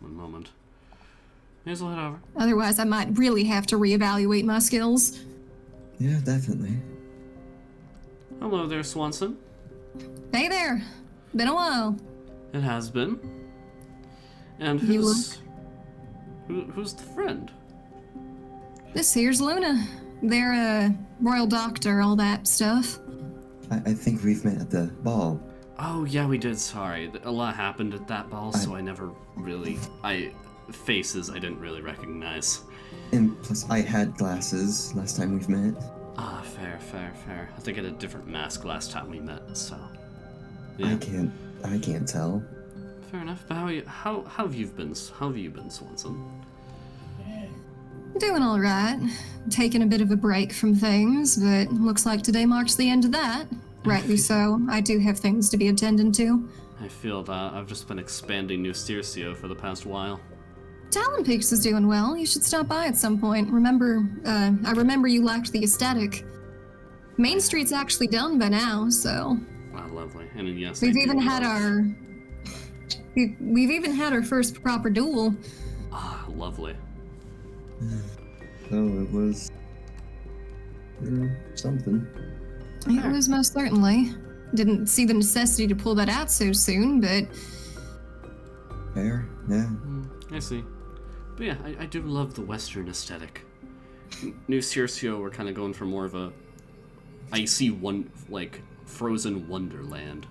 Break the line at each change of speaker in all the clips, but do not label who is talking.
One moment. Here's a head over.
Otherwise, I might really have to reevaluate my skills.
Yeah, definitely.
Hello there, Swanson.
Hey there. Been a while.
It has been. And who's the friend?
This here's Luna. They're a royal doctor, all that stuff.
I think we've met at the ball.
Oh, yeah, we did. Sorry. A lot happened at that ball, so I never really... faces I didn't really recognize.
And plus, I had glasses last time we've met.
Ah, fair. I think I had a different mask last time we met, so... Yeah.
I can't tell.
Fair enough, but how have you been, Swanson?
Doing all right. Taking a bit of a break from things, but looks like today marks the end of that. Rightly so. I do have things to be attending to.
I feel that I've just been expanding New Circio for the past while.
Talon Peaks is doing well. You should stop by at some point. I remember you liked the aesthetic. Main Street's actually done by now, so...
Wow, lovely. And yes,
We've even had our first proper duel.
Ah, lovely.
Oh, it was... something.
It was most certainly. Didn't see the necessity to pull that out so soon, but...
Fair, yeah.
I see. But yeah, I do love the Western aesthetic. New Circio, we're kind of going for more of a icy frozen wonderland.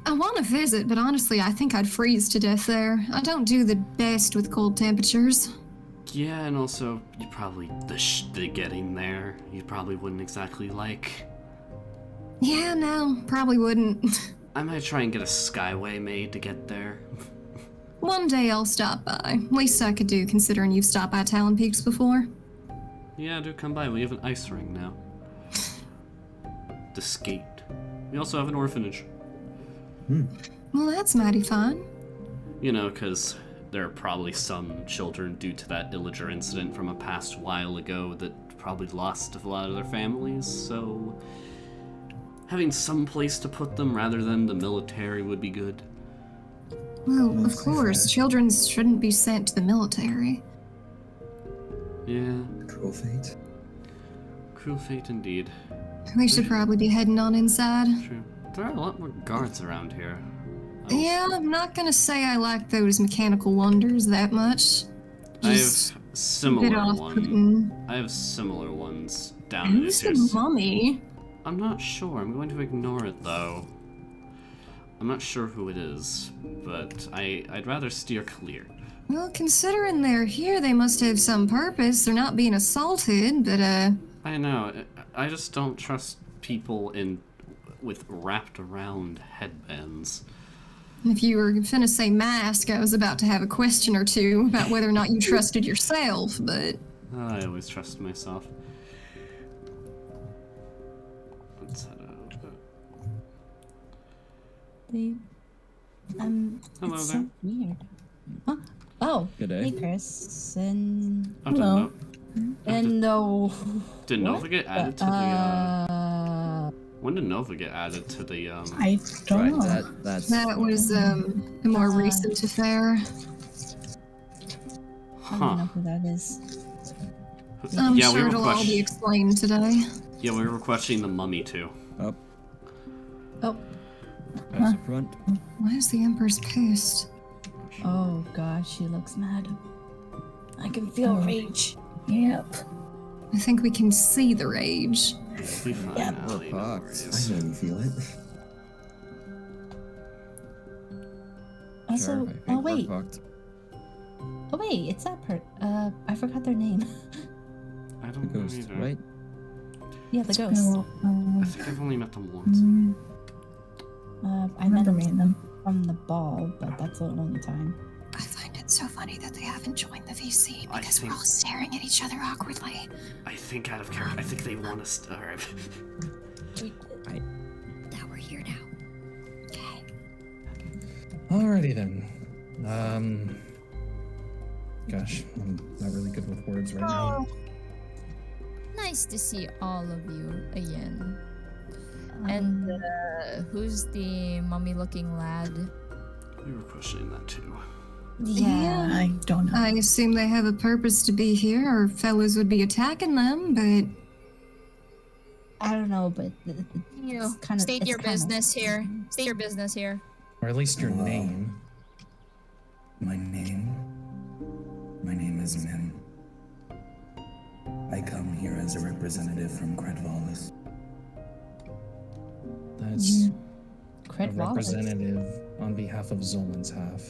I want to visit, but honestly, I think I'd freeze to death there. I don't do the best with cold temperatures.
Yeah, and also, you probably, the getting there, you probably wouldn't exactly like.
Yeah, no, probably wouldn't.
I might try and get a skyway made to get there.
One day I'll stop by. Least I could do, considering you've stopped by Talon Peaks before.
Yeah, do come by. We have an ice ring now. The skate. We also have an orphanage.
Well, that's mighty fine.
You know, because there are probably some children due to that Illager incident from a past while ago that probably lost a lot of their families, so having some place to put them rather than the military would be good.
Well, of course, children shouldn't be sent to the military.
Yeah.
Cruel fate.
Cruel fate indeed.
We should probably be heading on inside.
True. There are a lot more guards around here.
Yeah, I'm not gonna say I like those mechanical wonders that much.
I have similar ones down in
Who's the mummy?
I'm not sure. I'm going to ignore it though. I'm not sure who it is, but I'd rather steer clear.
Well, considering they're here, they must have some purpose. They're not being assaulted, but
I know. I just don't trust people with wrapped around headbands.
If you were finna say mask, I was about to have a question or two about whether or not you trusted yourself, but...
I always trust myself. Let's head out.
Hello
there.
So weird. Huh? Oh,
Good day.
Hey, Chris. And
Oh,
hello. And no.
Did Nova get added to the? When did Nova get added to the?
I don't know.
That was a more recent affair.
I don't know who that is.
I'm sure it'll all be explained today.
Yeah, we were questioning the mummy too.
Up.
Oh.
That's the front.
Why is the Empress pissed?
Oh gosh, she looks mad. I can feel rage. Yep.
I think we can see the rage.
Be fine
Yep.
now, you know where it
I
is.
know you feel it.
Also,
I think
oh
we're
wait,
fucked.
it's that part. I forgot their name.
I
The
don't know
ghost,
either.
right?
Yeah, the ghosts.
I think I've only met them once.
I met them from the ball, but that's the only time.
I find it so funny that they haven't joined the VC
I
because we're
think-
all staring at each other awkwardly.
I think out of character, I think they want us to. Alright.
Now we're here now. Okay.
Alrighty then. Gosh, I'm not really good with words right now.
Nice to see all of you again. And who's the mummy-looking lad?
We were questioning that too.
Yeah,
I don't know.
I assume they have a purpose to be here, or fellows would be attacking them, but
I don't know, but
You know,
kind of
state your business here. State your business here.
Or at least your
Hello.
name.
My name is Min. I come here as a representative from Credvalis.
That's a
Credvalis.
representative on behalf of Zolan's half.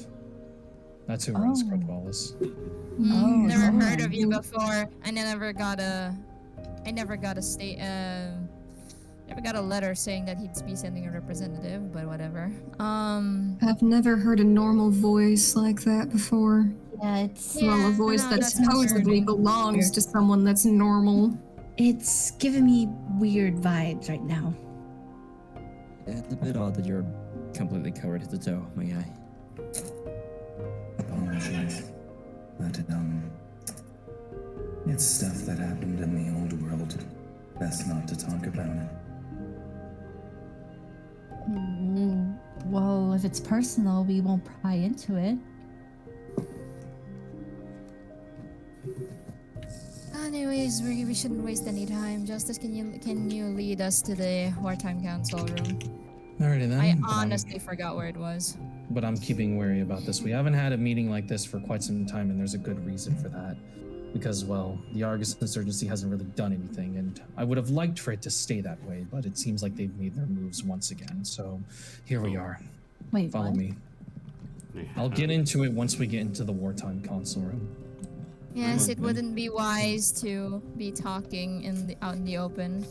That's who runs
Oh.
Credvalis.
Oh,
Never
no.
heard of you before. I never got a letter saying that he'd be sending a representative, but whatever.
I've never heard a normal voice like that before.
Yeah, it's
Well, a voice
no,
that
that's
supposedly
weird.
belongs to someone that's normal.
It's giving me weird vibes right now.
It's a bit odd that you're completely covered head to toe, my guy.
Apologies. But, it's stuff that happened in the old world. Best not to talk about it.
Well, if it's personal, we won't pry into it.
Anyways, we shouldn't waste any time. Justice, can you lead us to the wartime council room?
Alrighty then.
I
but I'm-
honestly forgot where it was.
But I'm keeping wary about this. We haven't had a meeting like this for quite some time, and there's a good reason for that. Because, well, the Argus insurgency hasn't really done anything, and I would have liked for it to stay that way, but it seems like they've made their moves once again. So here we are.
Wait,
Follow
what?
me. I'll get into it once we get into the wartime console room.
Yes, it wouldn't be wise to be talking out in the open.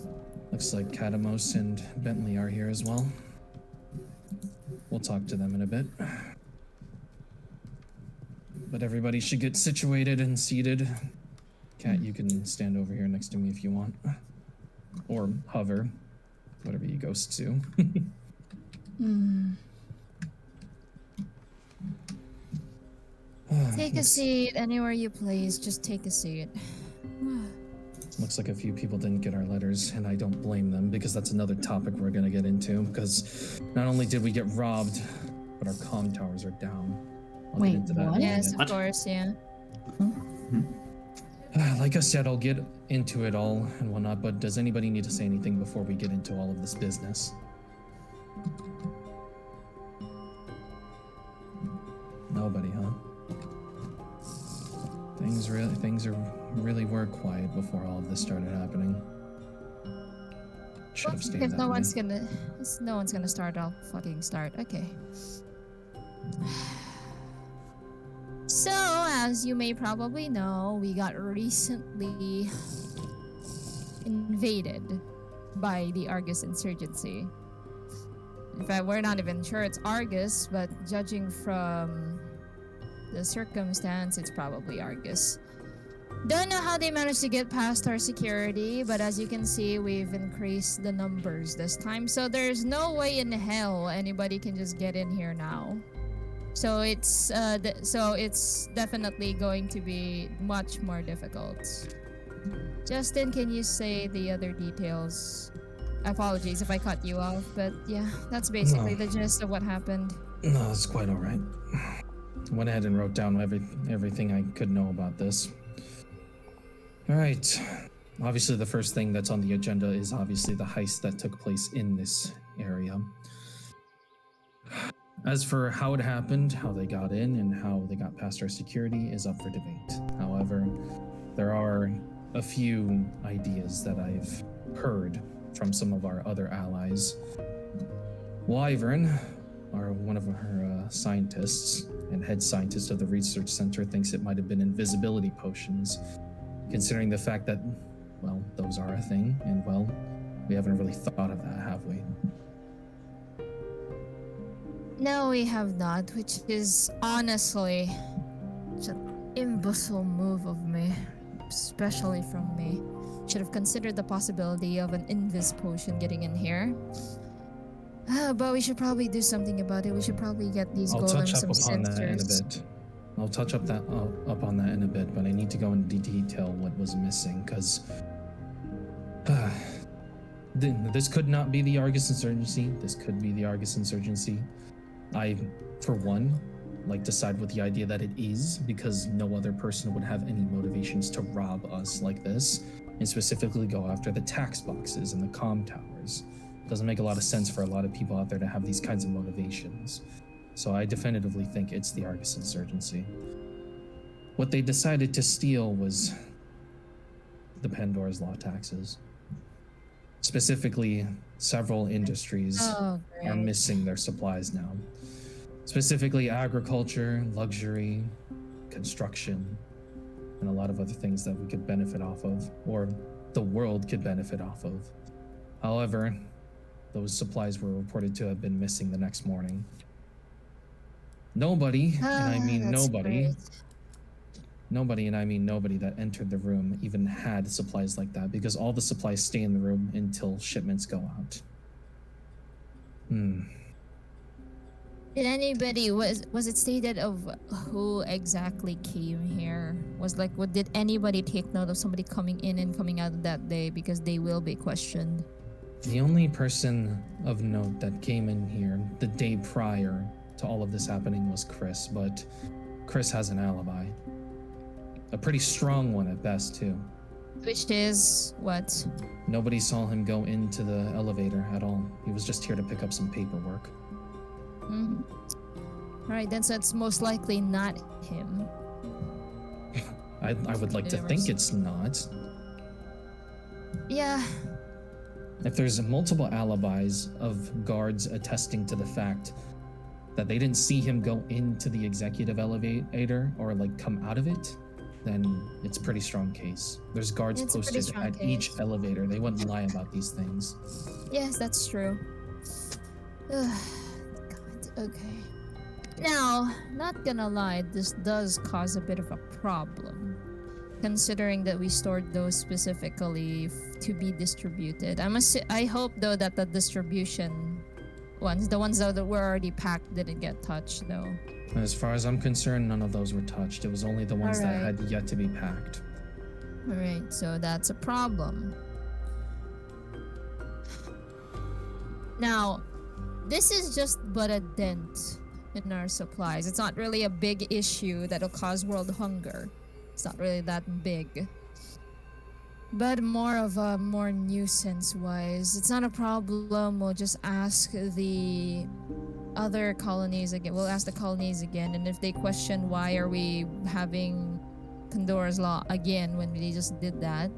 Looks like Catamos and Bentley are here as well. We'll talk to them in a bit. But everybody should get situated and seated. Cat, you can stand over here next to me if you want. Or hover. Whatever you ghosts do.
Take a seat anywhere you please. Just take a seat.
Looks like a few people didn't get our letters, and I don't blame them, because that's another topic we're gonna get into, because not only did we get robbed, but our comm towers are down. I'll
Wait,
get into that
what?
in a
Yes,
minute.
of course, yeah.
Like I said, I'll get into it all and whatnot, but does anybody need to say anything before we get into all of this business? Nobody, huh? Things really were quiet before all of this started happening. Should have stayed
If
that
no
way.
one's gonna start, I'll fucking start. Okay. So, as you may probably know, we got recently invaded by the Argus insurgency. In fact, we're not even sure it's Argus, but judging from the circumstance, it's probably Argus. Don't know how they managed to get past our security, but as you can see, we've increased the numbers this time. So there's no way in hell anybody can just get in here now. So it's definitely going to be much more difficult. Justin, can you say the other details? Apologies if I cut you off, but yeah, that's basically the gist of what happened.
No, it's quite all right. Went ahead and wrote down everything I could know about this. All right. Obviously, the first thing that's on the agenda is obviously the heist that took place in this area. As for how it happened, how they got in, and how they got past our security is up for debate. However, there are a few ideas that I've heard from some of our other allies. Wyvern, one of her scientists and head scientist of the research center thinks it might have been invisibility potions, considering the fact that, well, those are a thing, and well, we haven't really thought of that, have we?
No, we have not, which is honestly such an imbecile move of me, especially from me. Should have considered the possibility of an invis potion getting in here. But we should probably do something about it. We should probably get these
I'll touch
golems
up
some
upon that in a
sensors.
bit. I'll touch up on that in a bit, but I need to go into detail what was missing, because this could not be the Argus insurgency. This could be the Argus insurgency. I, for one, like to side with the idea that it is, because no other person would have any motivations to rob us like this, and specifically go after the tax boxes and the comm towers. Doesn't make a lot of sense for a lot of people out there to have these kinds of motivations. So I definitively think it's the Argus insurgency. What they decided to steal was the Pandora's Law taxes. Specifically, several industries are missing their supplies now. Specifically, agriculture, luxury, construction, and a lot of other things that we could benefit off of, or the world could benefit off of. However, those supplies were reported to have been missing the next morning. Nobody, and I mean nobody, nobody, and I mean nobody that entered the room even had supplies like that, because all the supplies stay in the room until shipments go out.
Did anybody, was it stated of who exactly came here? Did anybody take note of somebody coming in and coming out that day, because they will be questioned?
The only person of note that came in here the day prior to all of this happening was Chris, but Chris has an alibi. A pretty strong one at best, too.
Which is what?
Nobody saw him go into the elevator at all. He was just here to pick up some paperwork.
Alright, then so it's most likely not him.
I would like to think it's not.
Yeah.
If there's multiple alibis of guards attesting to the fact that they didn't see him go into the executive elevator or like come out of it, then it's a pretty strong case. There's guards posted at each elevator. They wouldn't lie about these things.
Yes, that's true. God, okay. Now, not gonna lie, this does cause a bit of a problem, considering that we stored those specifically to be distributed. I hope though that the distribution ones, the ones that were already packed, didn't get touched though.
As far as I'm concerned, none of those were touched. It was only the ones that had yet to be packed.
Alright, so that's a problem. Now, this is just but a dent in our supplies. It's not really a big issue that'll cause world hunger. It's not really that big. But more of a nuisance wise. It's not a problem. We'll just ask the other colonies again. We'll ask the colonies again, and if they question why are we having Pandora's Law again when we just did that,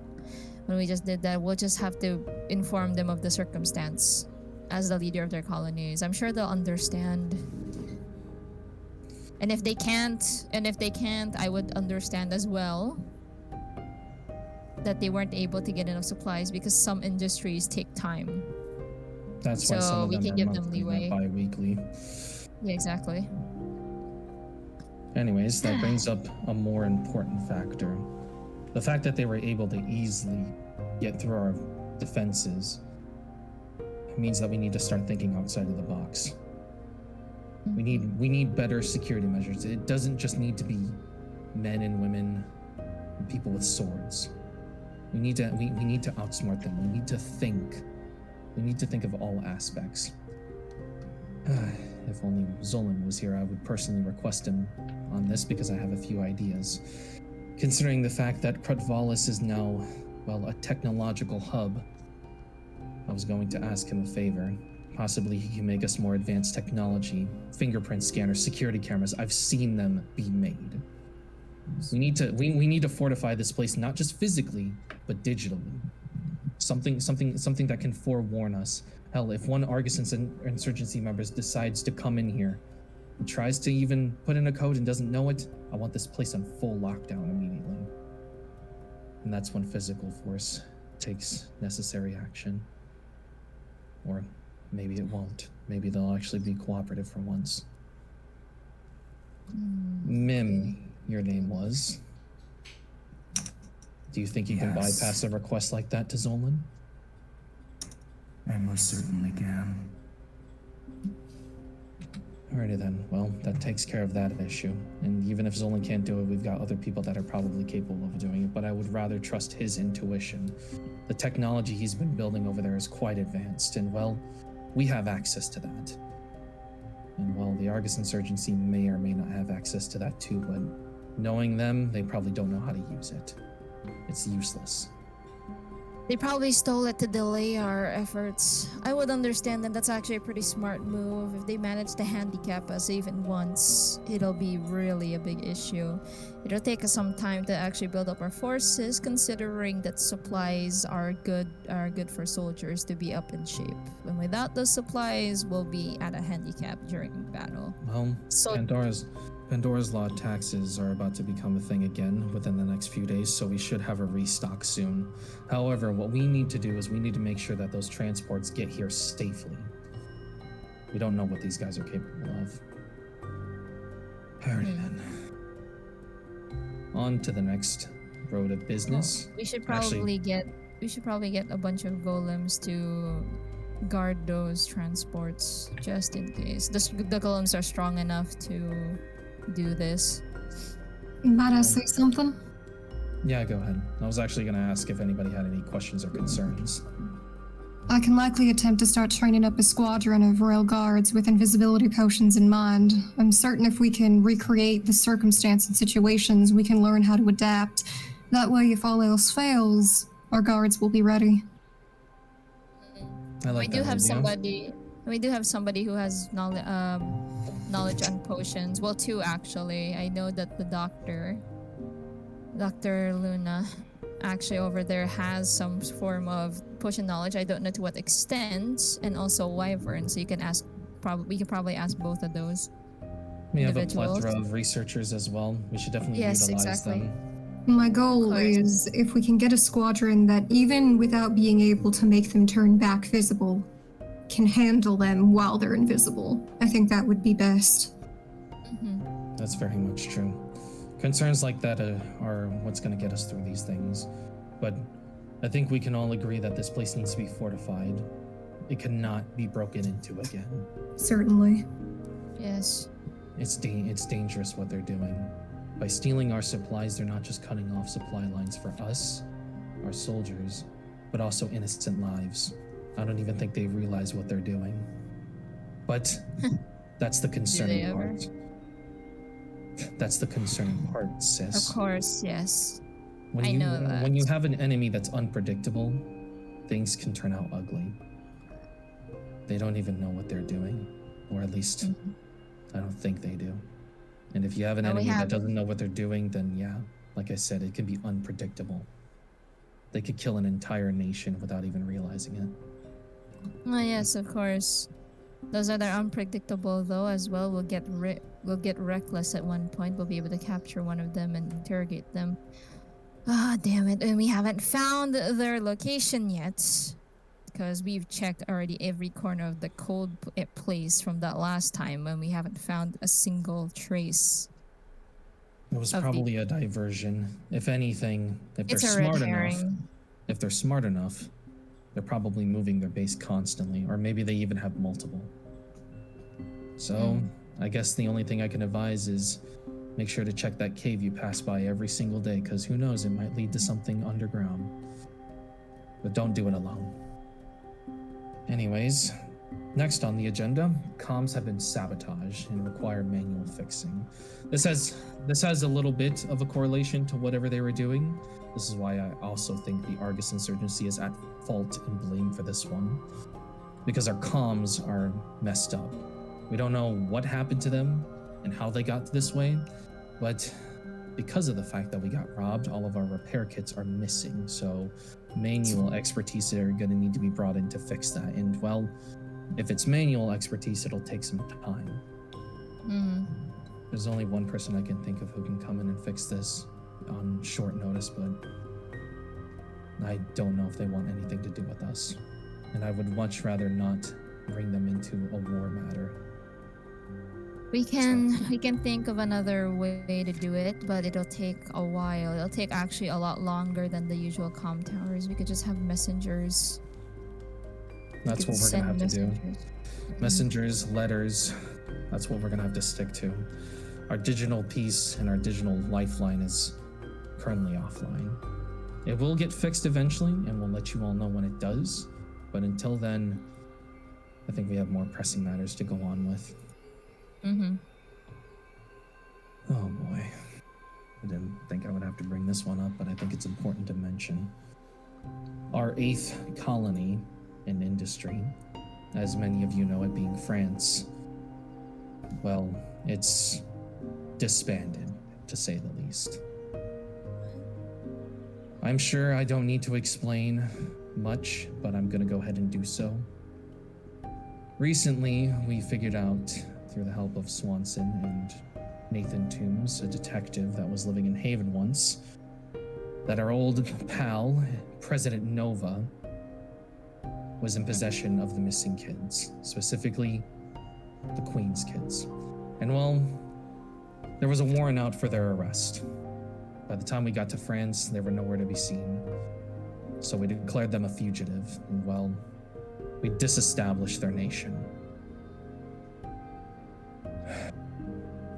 we'll just have to inform them of the circumstance as the leader of their colonies. I'm sure they'll understand. And if they can't, I would understand as well that they weren't able to get enough supplies because some industries take time.
That's why some of them
can give them
monthly,
leeway.
not bi-weekly.
Yeah, exactly.
Anyways, that brings up a more important factor. The fact that they were able to easily get through our defenses means that we need to start thinking outside of the box. We need better security measures. It doesn't just need to be men and women and people with swords. We need to outsmart them. We need to think. We need to think of all aspects. If only Zolan was here, I would personally request him on this because I have a few ideas. Considering the fact that Krutvalis is now, well, a technological hub, I was going to ask him a favor. Possibly he can make us more advanced technology, fingerprint scanners, security cameras. I've seen them be made. We need to fortify this place, not just physically, but digitally. Something that can forewarn us Hell, if one Argus insurgency member decides to come in here and tries to even put in a code and doesn't know it, I want this place on full lockdown immediately. And that's when physical force takes necessary action. Or maybe it won't. Maybe they'll actually be cooperative for once. Mim, your name was. Do you think you can
Yes.
bypass a request like that to Zolan?
I most certainly can.
Alrighty then. Well, that takes care of that issue. And even if Zolan can't do it, we've got other people that are probably capable of doing it, but I would rather trust his intuition. The technology he's been building over there is quite advanced, and well, we have access to that. And well, the Argus Insurgency may or may not have access to that too, but knowing them, they probably don't know how to use it. It's useless.
They probably stole it to delay our efforts. I would understand that that's actually a pretty smart move. If they manage to handicap us even once, it'll be really a big issue. It'll take us some time to actually build up our forces, considering that supplies are good for soldiers to be up in shape. And without those supplies, we'll be at a handicap during battle.
Well,
So
Pandora's Law taxes are about to become a thing again within the next few days, so we should have a restock soon. However, what we need to do is we need to make sure that those transports get here safely. We don't know what these guys are capable of. Alrighty then. On to the next road of business.
we should probably get a bunch of golems to guard those transports just in case. The golems are strong enough to do this.
Might I say something?
Yeah, go ahead. I was actually going to ask if anybody had any questions or concerns.
I can likely attempt to start training up a squadron of royal guards with invisibility potions in mind. I'm certain if we can recreate the circumstance and situations, we can learn how to adapt. That way, if all else fails, our guards will be ready.
I like
We do
that
have
idea.
somebody who has knowledge on potions. Well, two actually. I know that the Dr. Luna, actually over there has some form of potion knowledge. I don't know to what extent, and also Wyvern. So you can ask. We could probably ask both of those.
We have a
individuals.
plethora of researchers as well. We should definitely
Yes,
utilize
exactly.
them.
My goal
course.
is if we can get a squadron that, even without being able to make them turn back visible, can handle them while they're invisible. I think that would be best.
That's very much true. Concerns like that are what's going to get us through these things. But I think we can all agree that this place needs to be fortified. It cannot be broken into again.
Certainly.
Yes.
It's dangerous what they're doing. By stealing our supplies, they're not just cutting off supply lines for us, our soldiers, but also innocent lives. I don't even think they realize what they're doing. But that's the concerning
ever?
part. That's the concerning part, sis.
Of course, yes.
When
I
you
know that.
when you have an enemy that's unpredictable, things can turn out ugly. They don't even know what they're doing, or at least I don't think they do. And if you have an
Well, we
enemy that
have-
doesn't know what they're doing, then yeah, like I said, it can be unpredictable. They could kill an entire nation without even realizing it.
Oh yes, of course. Those that are unpredictable though as well will get reckless at one point. We'll be able to capture one of them and interrogate them. Ah, damn it. And we haven't found their location yet. Because we've checked already every corner of the cold place from that last time when we haven't found a single trace.
It was
Of the-
probably a diversion. If anything, if they're
It's a red
smart enough,
herring.
if they're smart enough, they're probably moving their base constantly, or maybe they even have multiple. So, I guess the only thing I can advise is make sure to check that cave you pass by every single day, because who knows, it might lead to something underground. But don't do it alone. Anyways, next on the agenda, comms have been sabotaged and require manual fixing. This has a little bit of a correlation to whatever they were doing. This is why I also think the Argus Insurgency is at fault and blame for this one. Because our comms are messed up. We don't know what happened to them and how they got this way, but because of the fact that we got robbed, all of our repair kits are missing. So manual expertise that are going to need to be brought in to fix that. And well, if it's manual expertise, it'll take some time. There's only one person I can think of who can come in and fix this on short notice, but I don't know if they want anything to do with us. And I would much rather not bring them into a war matter.
We can think of another way to do it, but it'll take a while. It'll take actually a lot longer than the usual comm towers. We could just have messengers.
That's what we're gonna have to do. Messengers, letters, that's what we're gonna have to stick to. Our digital piece and our digital lifeline is currently offline. It will get fixed eventually, and we'll let you all know when it does. But until then, I think we have more pressing matters to go on with. Oh boy. I didn't think I would have to bring this one up, but I think it's important to mention. Our 8th colony in industry, as many of you know it being France, well, it's disbanded, to say the least. I'm sure I don't need to explain much, but I'm gonna go ahead and do so. Recently, we figured out, through the help of Swanson and Nathan Toombs, a detective that was living in Haven once, that our old pal, President Nova, was in possession of the missing kids, specifically the Queen's kids. And well, there was a warrant out for their arrest. By the time we got to France, they were nowhere to be seen. So we declared them a fugitive, and well, we disestablished their nation.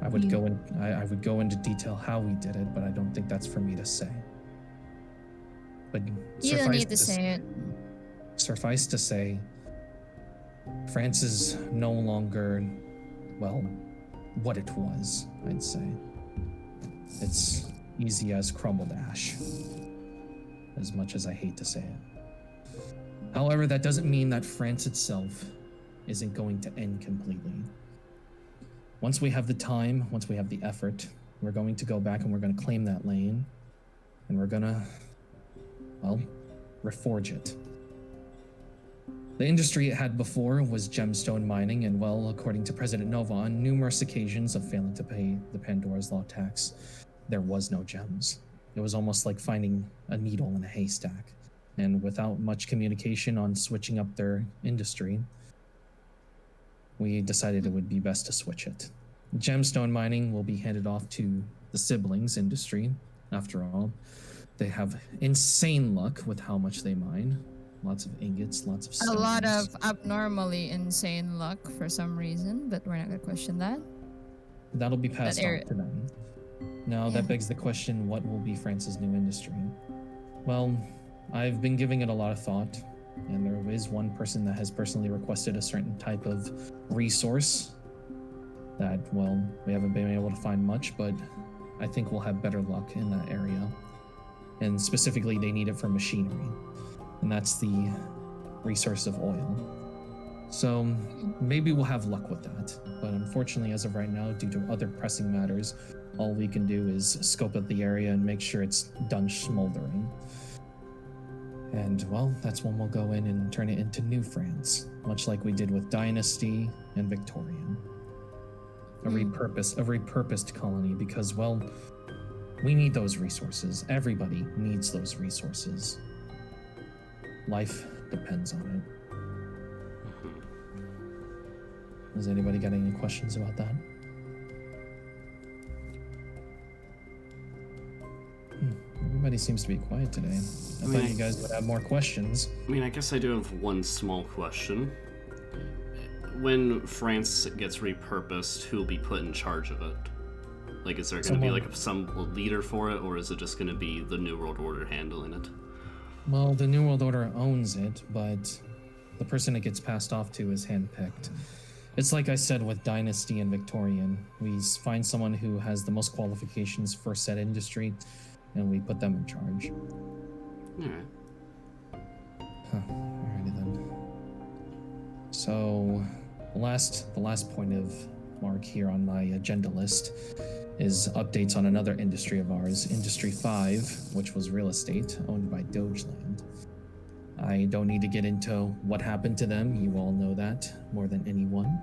I would go into detail how we did it, but I don't think that's for me to say. But
you don't need to say it.
Suffice to say, France is no longer, well, what it was, I'd say. It's easy as crumbled ash, as much as I hate to say it. However, that doesn't mean that France itself isn't going to end completely. Once we have the time, once we have the effort, we're going to go back and we're going to claim that lane, and we're gonna, well, reforge it. The industry it had before was gemstone mining, and well, according to President Nova, on numerous occasions of failing to pay the Pandora's Law tax, there was no gems. It was almost like finding a needle in a haystack. And without much communication on switching up their industry, we decided it would be best to switch it. Gemstone mining will be handed off to the siblings industry. After all, they have insane luck with how much they mine. Lots of ingots, lots of stones.
A lot of abnormally insane luck for some reason, but we're not gonna question that.
That'll be passed on to them. Now, that begs the question, what will be France's new industry? Well, I've been giving it a lot of thought, and there is one person that has personally requested a certain type of resource that, well, we haven't been able to find much, but I think we'll have better luck in that area. And specifically, they need it for machinery, and that's the resource of oil. So maybe we'll have luck with that, but unfortunately, as of right now, due to other pressing matters, all we can do is scope out the area and make sure it's done smoldering. And well, that's when we'll go in and turn it into New France, much like we did with Dynasty and Victorian. A repurposed colony, because well, we need those resources. Everybody needs those resources. Life depends on it. Has anybody got any questions about that? Everybody seems to be quiet today. I thought you guys would have more questions.
I mean, I guess I do have one small question. When France gets repurposed, who will be put in charge of it? Like, is there going to be like some leader for it, or is it just going to be the New World Order handling it?
Well, the New World Order owns it, but the person it gets passed off to is handpicked. It's like I said with Dynasty and Victorian. We find someone who has the most qualifications for said industry, and we put them in charge.
Alright.
Alrighty then. So, the last point of mark here on my agenda list is updates on another industry of ours, Industry 5, which was real estate, owned by Dogeland. I don't need to get into what happened to them, you all know that more than anyone.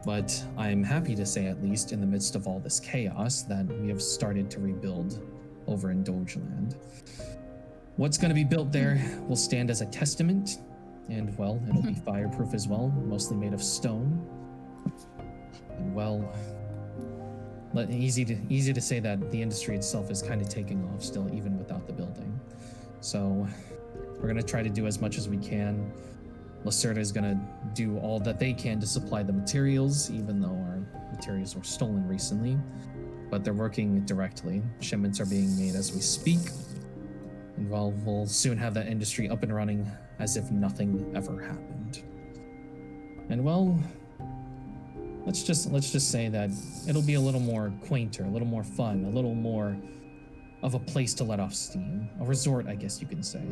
But I'm happy to say, at least in the midst of all this chaos, that we have started to rebuild over in Dogeland. What's going to be built there will stand as a testament, and well, it'll be fireproof as well, mostly made of stone. And well, easy to say that the industry itself is kind of taking off still, even without the building. So we're going to try to do as much as we can. Lacerda is going to do all that they can to supply the materials, even though our materials were stolen recently. But they're working directly. Shipments are being made as we speak. And well, we'll soon have that industry up and running as if nothing ever happened. And well, let's just say that it'll be a little more quainter, a little more fun, a little more of a place to let off steam. A resort, I guess you can say.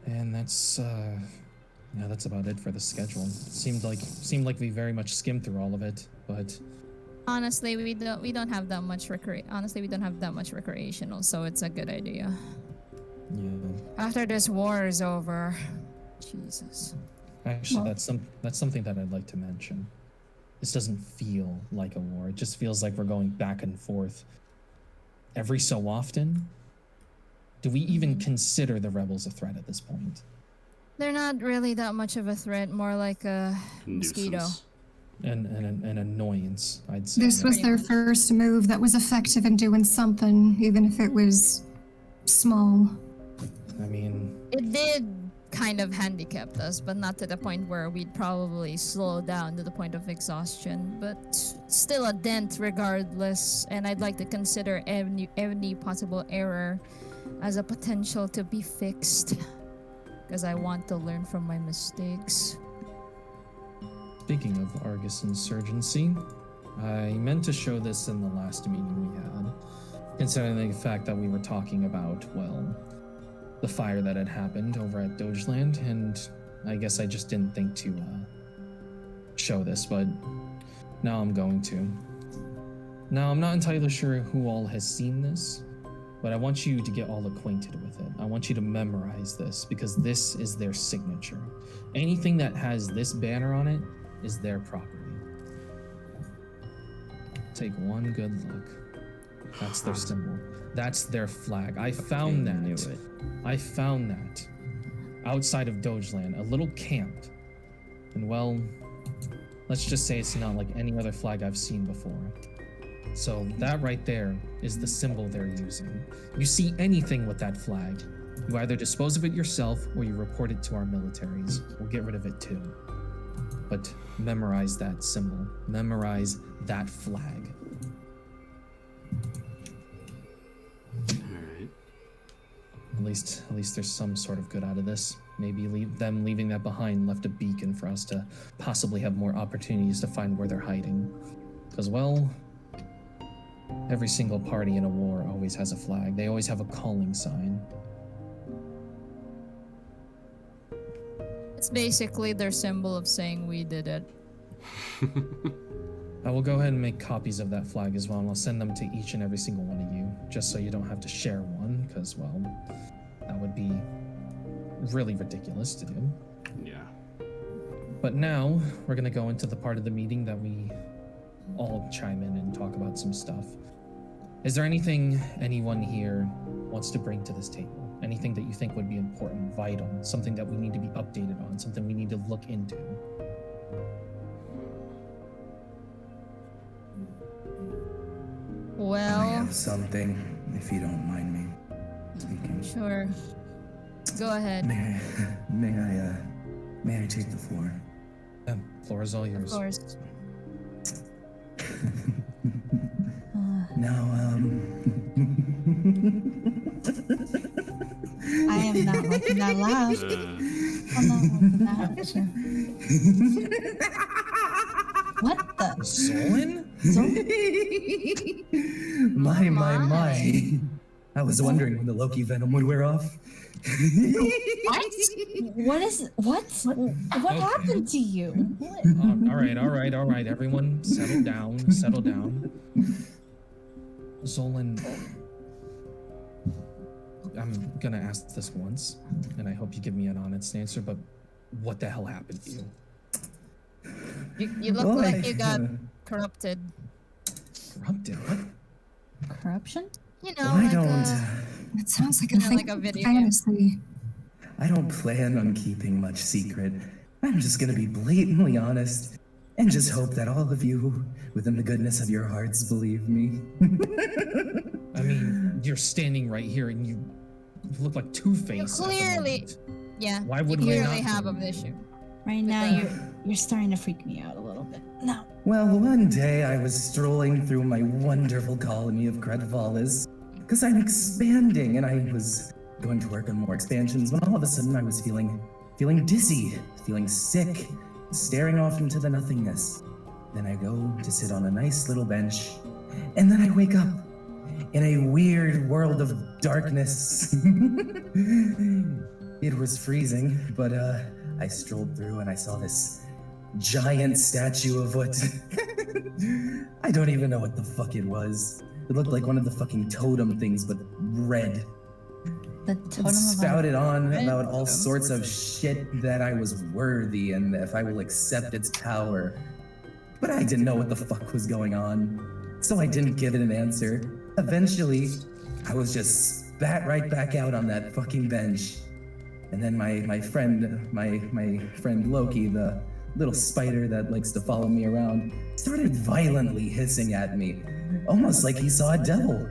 And that's about it for the schedule. Seemed like we very much skimmed through all of it, but
honestly, we don't have that much recreational, so it's a good idea.
yeah.
After this war is over, Jesus.
Actually, that's something that I'd like to mention. This doesn't feel like a war. It just feels like we're going back and forth every so often. Do we even consider the rebels a threat at this point?
They're not really that much of a threat, more like a mosquito.
An annoyance, I'd say.
This was their first move that was effective in doing something, even if it was small.
I mean,
it did kind of handicapped us, but not to the point where we'd probably slow down to the point of exhaustion, but still a dent regardless. And I'd like to consider any possible error as a potential to be fixed, because I want to learn from my mistakes.
Speaking of Argus insurgency, I meant to show this in the last meeting we had, considering the fact that we were talking about, well, the fire that had happened over at Dogeland, and I guess I just didn't think to show this, but now I'm going to. Now, I'm not entirely sure who all has seen this, but I want you to get all acquainted with it. I want you to memorize this, because this is their signature. Anything that has this banner on it is their property. Take one good look. That's their symbol. That's their flag. I found that. I found that outside of Dogeland, a little camp. And well, let's just say it's not like any other flag I've seen before. So that right there is the symbol they're using. You see anything with that flag, you either dispose of it yourself or you report it to our militaries. We'll get rid of it too. But memorize that symbol. Memorize that flag.
Alright.
At least there's some sort of good out of this. Maybe them leaving that behind left a beacon for us to possibly have more opportunities to find where they're hiding. Because, well, every single party in a war always has a flag. They always have a calling sign.
It's basically their symbol of saying we did it.
I will go ahead and make copies of that flag as well, and I'll send them to each and every single one of you, just so you don't have to share one, because, well, that would be really ridiculous to do.
Yeah.
But now, we're going to go into the part of the meeting that we all chime in and talk about some stuff. Is there anything anyone here wants to bring to this table? Anything that you think would be important, vital, something that we need to be updated on, something we need to look into?
Well,
I have something, if you don't mind me speaking.
Sure. Go ahead.
May I take the floor?
Yeah, floor is all yours.
Of course.
Now,
I am not liking that laugh. I'm not liking that. What the?
Solon?
My. I was wondering when the Loki venom would wear off.
What is what? What happened to you?
All right. Everyone, settle down. Zolan, I'm gonna ask this once, and I hope you give me an honest answer. But what the hell happened to you?
You look like you got corrupted.
Corrupted? What?
Corruption?
You know,
Well, I
like
don't.
It sounds like
You know, like a video game.
fantasy.
I don't plan on keeping much secret. I'm just gonna be blatantly honest and just hope that all of you, within the goodness of your hearts, believe me.
I mean, you're standing right here, and you look like Two-Face.
You clearly- Yeah.
Why would
you
we
clearly
not
have
believe
an
you?
issue.
Right now,
the-
you're starting to freak me out a little bit. No.
Well, one day I was strolling through my wonderful colony of Kredvalis, because I'm expanding and I was going to work on more expansions when all of a sudden I was feeling dizzy, feeling sick, staring off into the nothingness. Then I go to sit on a nice little bench, and then I wake up in a weird world of darkness. It was freezing, but I strolled through and I saw this giant statue of what I don't even know what the fuck it was. It looked like one of the fucking totem things, but red.
The totem of
Spouted on about all sorts of shit that I was worthy and if I will accept its power. But I didn't know what the fuck was going on, so I didn't give it an answer. Eventually, I was just spat right back out on that fucking bench. And then my friend Loki, the little spider that likes to follow me around, started violently hissing at me, almost like he saw a devil.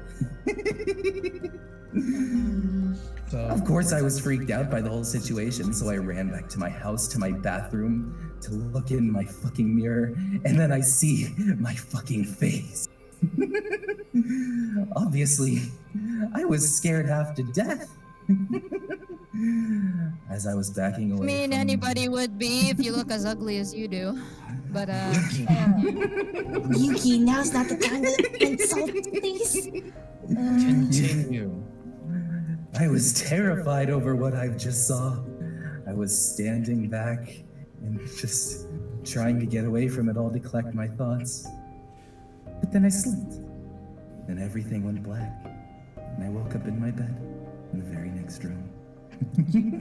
So,
Of course, I was freaked out by the whole situation, so I ran back to my house, to my bathroom, to look in my fucking mirror, and then I see my fucking face. Obviously, I was scared half to death. As I was backing away.
I mean,
from...
anybody would be if you look as ugly as you do. But,
Yuki, now's not the time to insult things.
continue.
I was terrified over what I just saw. I was standing back and just trying to get away from it all to collect my thoughts. But then I slept, and everything went black. And I woke up in my bed in the very next room.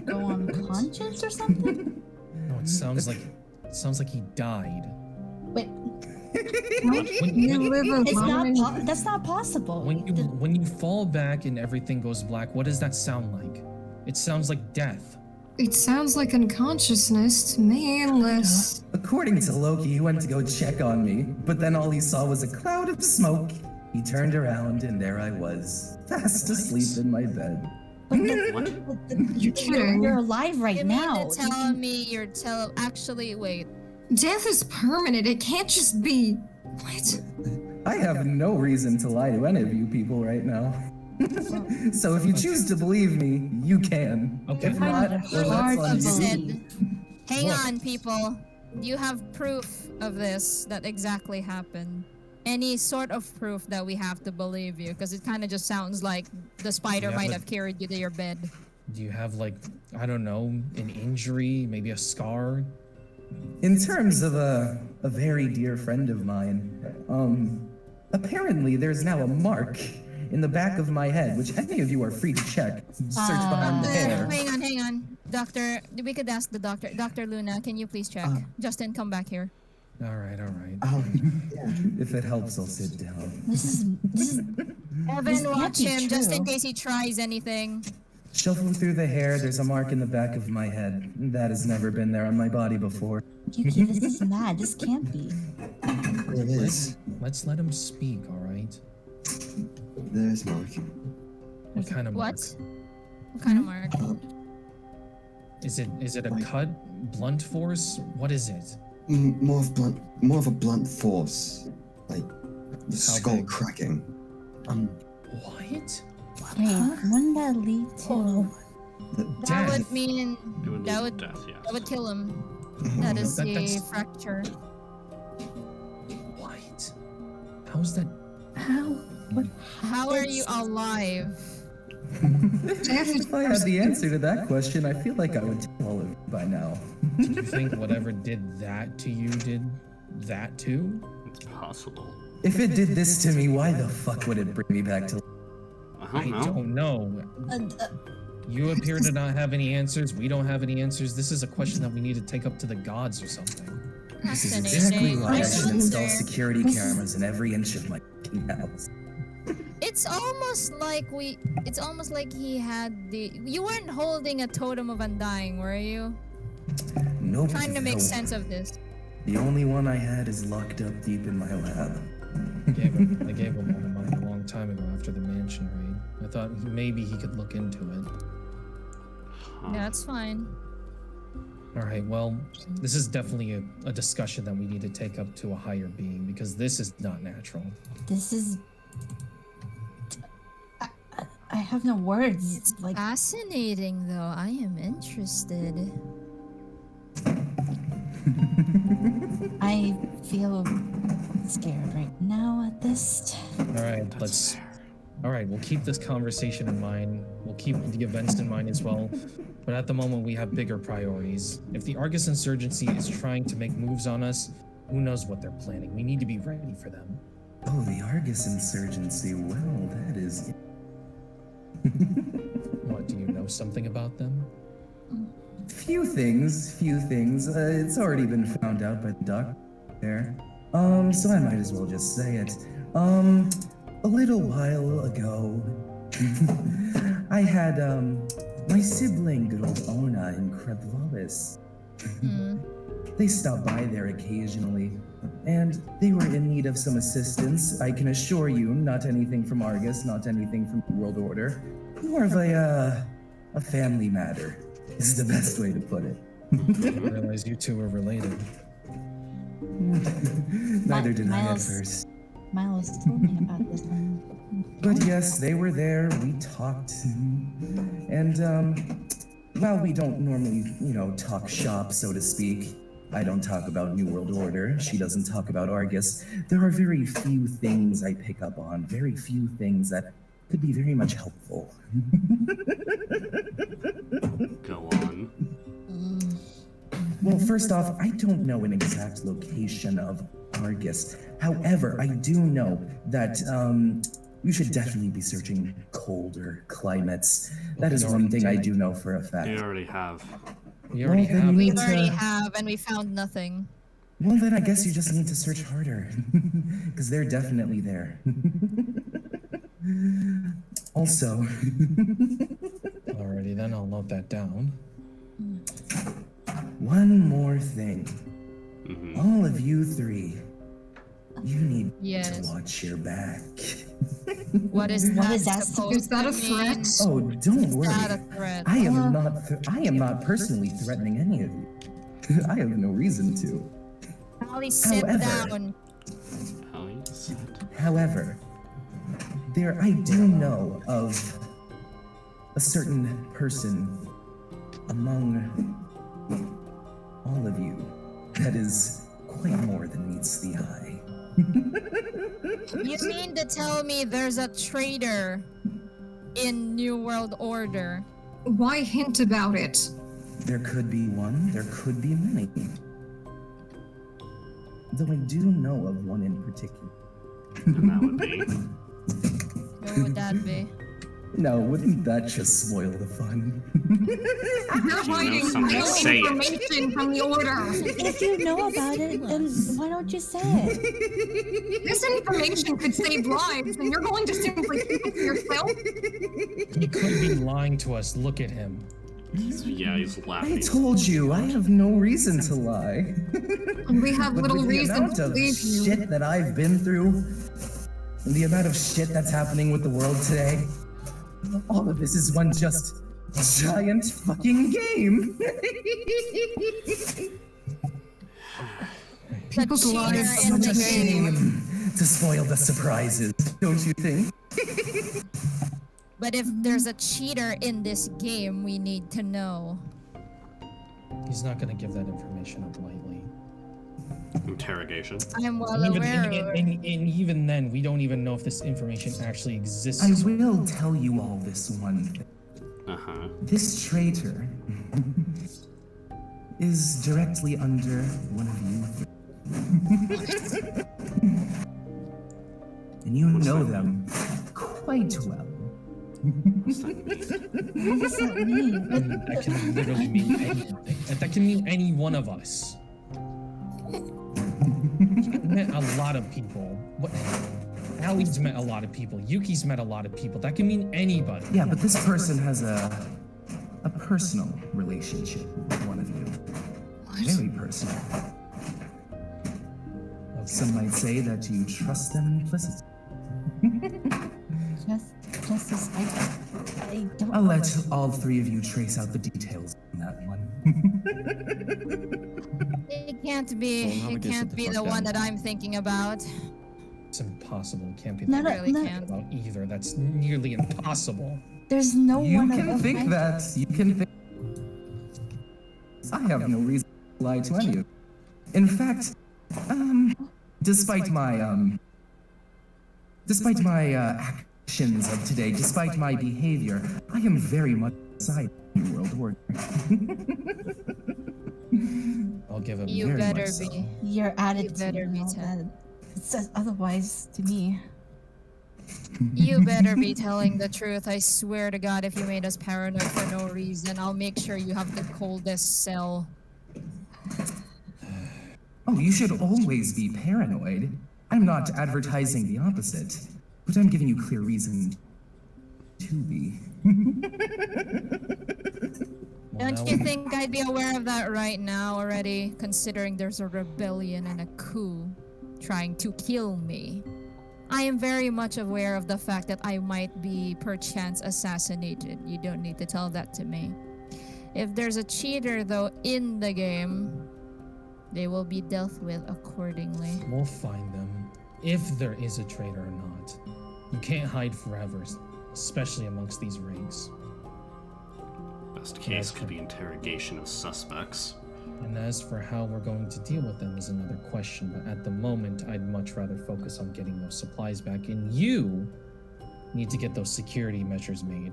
Go unconscious or something?
No, it sounds like he died.
Wait,
You live
it's
alone.
not. That's not possible.
When you fall back and everything goes black, what does that sound like? It sounds like death.
It sounds like unconsciousness to me, unless.
According to Loki, he went to go check on me, but then all he saw was a cloud of smoke. He turned around, and there I was, fast asleep in my bed.
You're alive right
you
now.
mean to tell me actually, wait.
Death is permanent. It can't just be. What?
I have no reason to lie to any of you people right now. So if you choose to believe me, you can.
Okay.
If not, well, that's
Hard
on
to
you.
believe.
Hang
What?
on, people. You have proof of this that exactly happened. Any sort of proof that we have to believe you, because it kind of just sounds like the spider
Yeah,
might
but-
have carried you to your bed.
Do you have, like, I don't know, an injury, maybe a scar?
In terms of a very dear friend of mine, apparently there's now a mark in the back of my head, which any of you are free to check. Search behind the hair.
Hang on. Doctor, we could ask the doctor. Dr. Luna, can you please check? Justin, come back here.
All right.
If it helps, I'll sit down.
This is
Evan,
can't
watch
be
him, just in
true.
case he tries anything.
Shuffling through the hair, there's a mark in the back of my head. That has never been there on my body before.
Yuki. This is mad. This can't be.
It is.
Let's let him speak, all right?
There's Mark.
What kind of mark?
What? What kind of mark?
Is it a cut? Blunt force? What is it?
More of a blunt force, like the skull
big?
cracking.
What?
Wait, wouldn't that lead to?
That
Death.
would mean
It would
That
lead
would-
to death, yes.
that would kill him. That is a
that's-
fracture.
What? How's that?
How? What?
How are you alive?
If I had the answer to that question, I feel like I would tell all of you by now.
Do you think whatever did that to you did that too?
It's possible.
If it did this to me, why the fuck would it bring me back to
I don't know.
You appear to not have any answers. We don't have any answers. This is a question that we need to take up to the gods or something.
This is exactly why I should install security cameras in every inch of my fucking house.
It's almost like he had the. You weren't holding a totem of undying, were you?
Nope.
Trying to make sense of this.
The only one I had is locked up deep in my lab.
I gave him one of mine a long time ago after the mansion raid. I thought maybe he could look into it.
Yeah, that's fine.
All right, well, this is definitely a discussion that we need to take up to a higher being because this is not natural.
This is. I have no words.
It's like fascinating, though. I am interested.
I feel scared right now at this.
All right, we'll keep this conversation in mind. We'll keep the events in mind as well. But at the moment, we have bigger priorities. If the Argus insurgency is trying to make moves on us, who knows what they're planning? We need to be ready for them.
Oh, the Argus insurgency. Well, that is.
What, do you know something about them?
Few things. It's already been found out by the doc there. So I might as well just say it. A little while ago, I had, my sibling, good old Ona in Krevvalis. They stop by there occasionally, and they were in need of some assistance. I can assure you, not anything from Argus, not anything from the World Order. More of a family matter, is the best way to put it.
I didn't realize you two were related.
Neither did I at first.
Miles told me about this one.
But yes, they were there, we talked, and while we don't normally, talk shop, so to speak, I don't talk about New World Order, she doesn't talk about Argus, there are very few things I pick up on, very few things that could be very much helpful.
Go on.
Well, first off, I don't know an exact location of Argus. However, I do know that you should definitely be searching colder climates. That is one thing I do know for a fact.
You already have.
We already have, and we found nothing.
Well, then I guess you just need to search harder, because they're definitely there. Also.
Alrighty, then I'll note that down.
One more thing. All of you three, you need to watch your back.
What is that?
Is that a threat?
Oh, don't worry.
Is that a threat?
I am not personally threatening any of you. I have no reason to.
Holly, sit down.
However, I do know of a certain person among all of you that is quite more than meets the eye.
You mean to tell me there's a traitor in New World Order?
Why hint about it?
There could be one, there could be many. Though I do know of one in particular.
And that would be?
What would that be?
No, wouldn't that just spoil the fun?
You're hiding information from the Order.
If you know about it, then why don't you say it?
This information could save lives, and you're going to simply keep it to yourself?
He could be lying to us. Look at him.
He's laughing.
I told you, I have no reason to lie.
And we have
But
little
with the
reason
amount
to
of
believe you.
shit that I've been through, and the amount of shit that's happening with the world today, all of this is one just giant fucking game.
People's lives are
Such a
such a
shame to spoil the surprises, don't you think?
But if there's a cheater in this game, we need to know.
He's not going to give that information up lightly.
Interrogation.
I'm well
Even,
aware
and,
of
and, and even then, we don't even know if this information actually exists.
I will tell you all this one thing.
Uh-huh.
This traitor is directly under one of you. And you
What's
know
that
them quite well.
What's that mean?
What does that mean?
That can literally mean anything. That can mean any one of us. I've met a lot of people. Allie's met a lot of people. Yuki's met a lot of people. That can mean anybody.
Yeah, but this person has a personal relationship with one of you. Very personal.
Okay.
Some might say that you trust them implicitly.
Justice, I don't.
I'll let all three of you trace out the details on that one.
It can't be.
Well, now we
It
just
can't
sit the
be
fuck
the one
down.
that I'm thinking about.
It's impossible. It can't be
No,
that
no,
really
no.
can't.
about either. That's nearly impossible.
There's no
You
one
can
of
think that. You can think. I have no reason to lie to any of you. In fact, despite my actions of today, despite my behavior, I am very much inside the New World Order.
I'll give him.
You
Very
better
much so.
be.
Your attitude
better
and
be
all
tell-
that. It says otherwise to me.
You better be telling the truth. I swear to God, if you made us paranoid for no reason, I'll make sure you have the coldest cell.
Oh, you should always be paranoid. I'm not advertising the opposite, but I'm giving you clear reason to be.
Well,
Don't
now
you
we-
think I'd be aware of that right now already, considering there's a rebellion and a coup trying to kill me? I am very much aware of the fact that I might be perchance assassinated. You don't need to tell that to me. If there's a cheater, though, in the game, they will be dealt with accordingly.
We'll find them, if there is a traitor or not. You can't hide forever, especially amongst these ranks.
Best case could be interrogation of suspects.
And as for how we're going to deal with them is another question, but at the moment, I'd much rather focus on getting those supplies back, and you need to get those security measures made.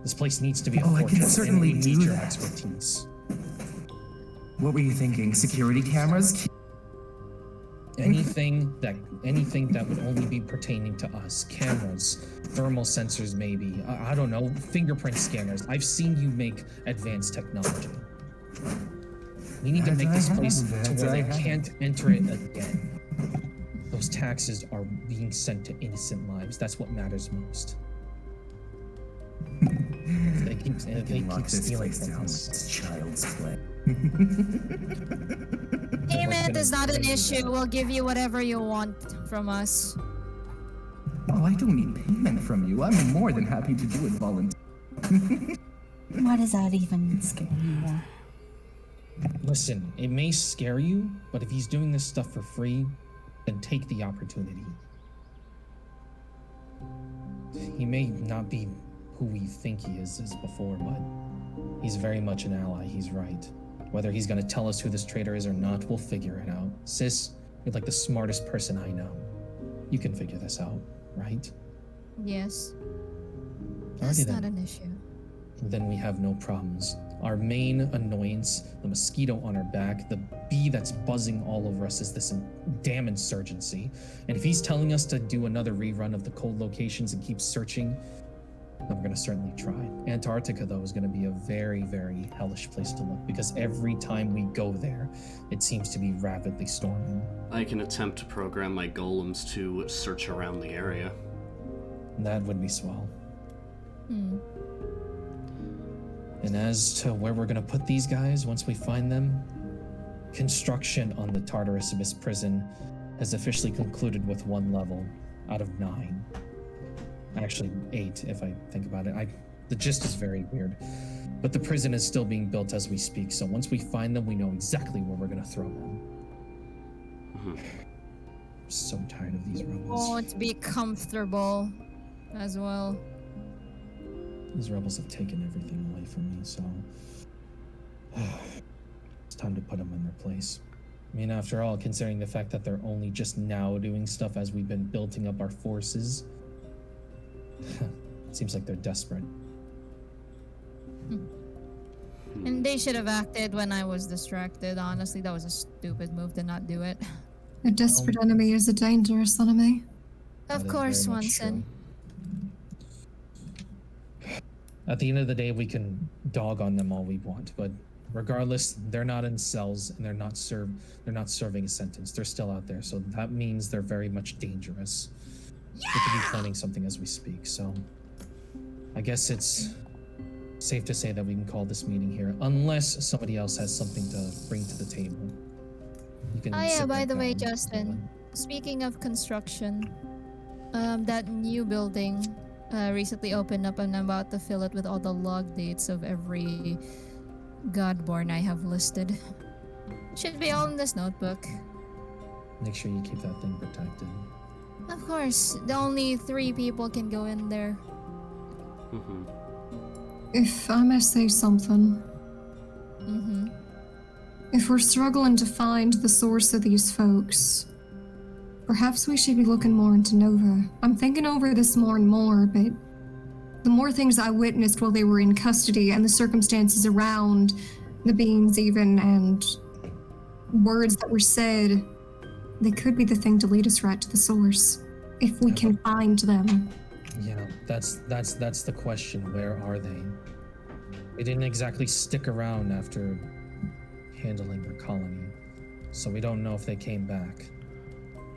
This place needs to be a
Oh, I can
fortress,
certainly
and we
do
need your
that.
expertise.
What were you thinking? Security cameras?
Anything that would only be pertaining to us. Cameras, thermal sensors maybe. I don't know, fingerprint scanners. I've seen you make advanced technology. We need to make this place to where they can't enter it again. Those taxes are being sent to innocent lives. That's what matters most. If they keep
Lock this
stealing
place
from
down.
us.
It's child's play.
Payment is not an issue. We'll give you whatever you want from us.
Oh, I don't need payment from you. I'm more than happy to do it voluntarily.
Why does that even scare me more?
Listen, it may scare you, but if he's doing this stuff for free, then take the opportunity. He may not be who we think he is as before, but he's very much an ally. He's right. Whether he's gonna tell us who this traitor is or not, we'll figure it out. Sis, you're like the smartest person I know. You can figure this out, right?
Yes.
Alrighty
That's
then.
not an issue.
Then we have no problems. Our main annoyance, the mosquito on our back, the bee that's buzzing all over us is this damn insurgency. And if he's telling us to do another rerun of the cold locations and keep searching, then we're gonna certainly try. Antarctica, though, is gonna be a very, very hellish place to look because every time we go there, it seems to be rapidly storming.
I can attempt to program my golems to search around the area.
That would be swell.
Hmm.
And as to where we're gonna put these guys once we find them, construction on the Tartarus Abyss prison has officially concluded with 1 level out of 9. Actually, 8 if I think about it. The gist is very weird. But the prison is still being built as we speak, so once we find them, we know exactly where we're gonna throw them. I'm so tired of these rebels.
Won't be comfortable as well.
These rebels have taken everything away from me, so it's time to put them in their place. I mean, after all, considering the fact that they're only just now doing stuff as we've been building up our forces, it seems like they're desperate.
And they should have acted when I was distracted. Honestly, that was a stupid move to not do it.
A desperate enemy is a dangerous enemy.
Of
That is
course,
very much
Swanson.
true. At the end of the day, we can dog on them all we want, but regardless, they're not in cells and they're not serving a sentence. They're still out there, so that means they're very much dangerous. We could be planning something as we speak, so I guess it's safe to say that we can call this meeting here, unless somebody else has something to bring to the table. You can
Oh yeah,
sit
by
back
the way,
down.
Justin, speaking of construction, that new building recently opened up, and I'm about to fill it with all the log dates of every Godborn I have listed. Should be all in this notebook.
Make sure you keep that thing protected.
Of course, the only 3 people can go in there.
Mm-hmm.
If I may say something,
Mm-hmm.
if we're struggling to find the source of these folks, perhaps we should be looking more into Nova. I'm thinking over this more and more, but the more things I witnessed while they were in custody and the circumstances around the beings even and words that were said, they could be the thing to lead us right to the source, if we can find them.
Yeah, that's the question. Where are they? They didn't exactly stick around after handling the colony, so we don't know if they came back.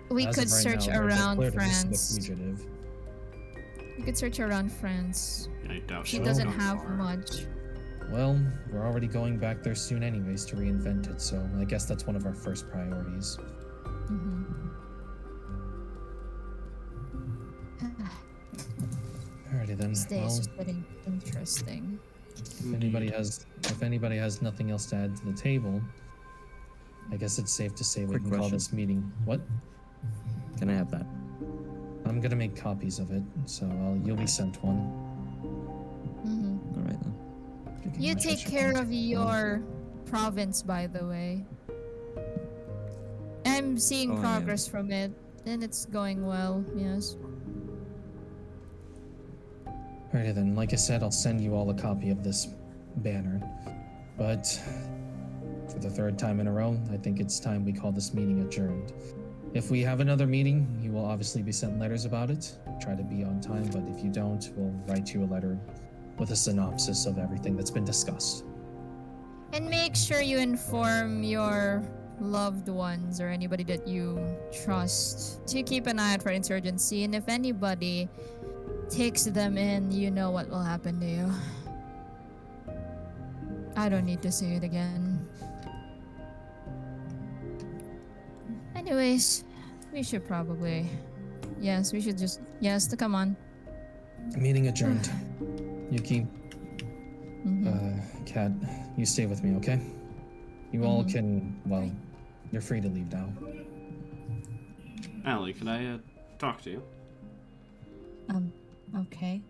We
As
could
of right
search
now, they're
around
declared a
France.
fugitive.
We could search around France.
I doubt
She
she'll
doesn't
go
have
far.
much.
Well, we're already going back there soon anyways to reinvent it, so I guess that's one of our first priorities.
Mm-hmm.
Alrighty then.
This day
Well,
is just getting interesting.
if anybody has nothing else to add to the table, I guess it's safe to say we
Quick
can call
question.
this meeting. What?
Can I have that?
I'm gonna make copies of it, so you'll be sent one.
Mm-hmm.
All right then.
You take care of your province, by the way. I'm seeing
Oh, yeah.
progress from it, and it's going well, yes.
Alrighty then, like I said, I'll send you all a copy of this banner. But for the 3rd time in a row, I think it's time we call this meeting adjourned. If we have another meeting, you will obviously be sent letters about it. Try to be on time, but if you don't, we'll write you a letter with a synopsis of everything that's been discussed.
And make sure you inform your loved ones or anybody that you trust to keep an eye out for insurgency. And if anybody takes them in, you know what will happen to you. I don't need to say it again. Anyways, we should probably... Yes, we should just... Yes, to come on.
Meeting adjourned. Yuki,
Mhm.
Kat, you stay with me, okay? You all can, well, you're free to leave now.
Allie, can I talk to you?
Okay.